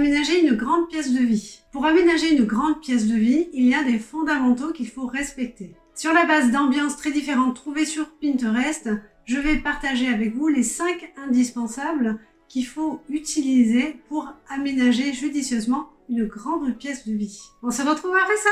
aménager une grande pièce de vie. Pour aménager une grande pièce de vie, il y a des fondamentaux qu'il faut respecter. Sur la base d'ambiances très différentes trouvées sur Pinterest, je vais partager avec vous les 5 indispensables qu'il faut utiliser pour aménager judicieusement une grande pièce de vie. On se retrouve après ça.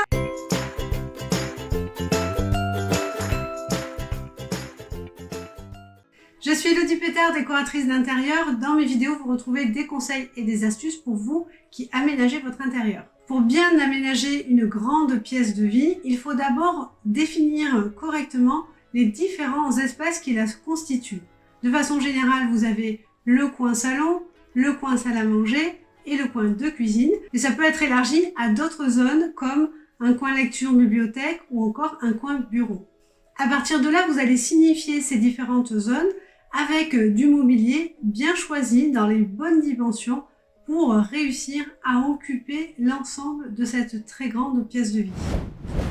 Je suis Elodie Pétard, décoratrice d'intérieur. Dans mes vidéos, vous retrouvez des conseils et des astuces pour vous qui aménagez votre intérieur. Pour bien aménager une grande pièce de vie, il faut d'abord définir correctement les différents espaces qui la constituent. De façon générale, vous avez le coin salon, le coin salle à manger et le coin de cuisine. Et ça peut être élargi à d'autres zones comme un coin lecture bibliothèque ou encore un coin bureau. À partir de là, vous allez signifier ces différentes zones avec du mobilier bien choisi dans les bonnes dimensions pour réussir à occuper l'ensemble de cette très grande pièce de vie.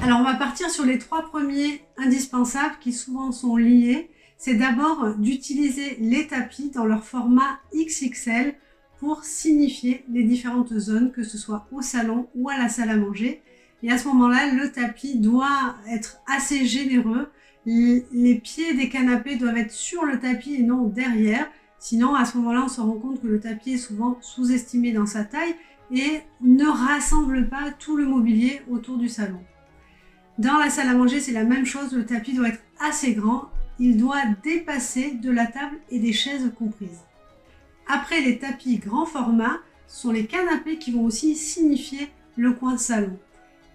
Alors on va partir sur les 3 premiers indispensables qui souvent sont liés. C'est d'abord d'utiliser les tapis dans leur format XXL pour signifier les différentes zones, que ce soit au salon ou à la salle à manger. Et à ce moment-là, le tapis doit être assez généreux. Les pieds des canapés doivent être sur le tapis et non derrière. Sinon, à ce moment-là, on se rend compte que le tapis est souvent sous-estimé dans sa taille et ne rassemble pas tout le mobilier autour du salon. Dans la salle à manger, c'est la même chose. Le tapis doit être assez grand. Il doit dépasser de la table et des chaises comprises. Après les tapis grand format, ce sont les canapés qui vont aussi signifier le coin salon.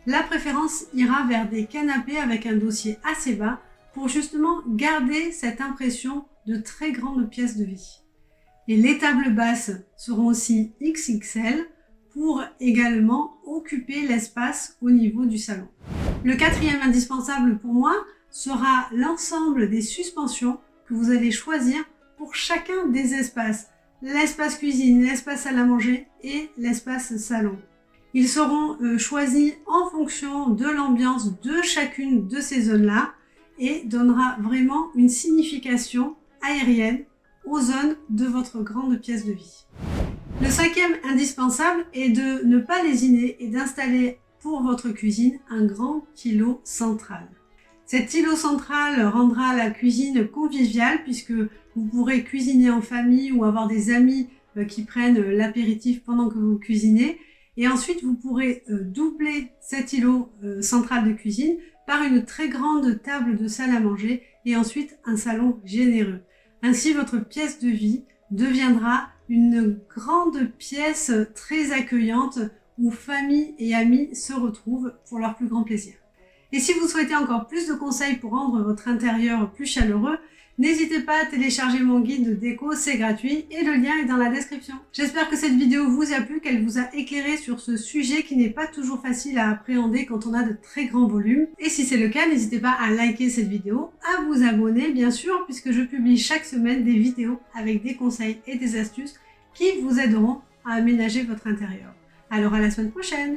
La préférence ira vers des canapés avec un dossier assez bas pour justement garder cette impression de très grande pièce de vie. Et les tables basses seront aussi XXL pour également occuper l'espace au niveau du salon. Le 4e indispensable pour moi sera l'ensemble des suspensions que vous allez choisir pour chacun des espaces. L'espace cuisine, l'espace salle à manger et l'espace salon. Ils seront choisis en fonction de l'ambiance de chacune de ces zones-là et donnera vraiment une signification aérienne aux zones de votre grande pièce de vie. Le 5e indispensable est de ne pas lésiner et d'installer pour votre cuisine un grand îlot central. Cet îlot central rendra la cuisine conviviale puisque vous pourrez cuisiner en famille ou avoir des amis qui prennent l'apéritif pendant que vous cuisinez. Et ensuite, vous pourrez doubler cet îlot central de cuisine par une très grande table de salle à manger et ensuite un salon généreux. Ainsi, votre pièce de vie deviendra une grande pièce très accueillante où famille et amis se retrouvent pour leur plus grand plaisir. Et si vous souhaitez encore plus de conseils pour rendre votre intérieur plus chaleureux, n'hésitez pas à télécharger mon guide de déco, c'est gratuit et le lien est dans la description. J'espère que cette vidéo vous a plu, qu'elle vous a éclairé sur ce sujet qui n'est pas toujours facile à appréhender quand on a de très grands volumes. Et si c'est le cas, n'hésitez pas à liker cette vidéo, à vous abonner bien sûr, puisque je publie chaque semaine des vidéos avec des conseils et des astuces qui vous aideront à aménager votre intérieur. Alors à la semaine prochaine!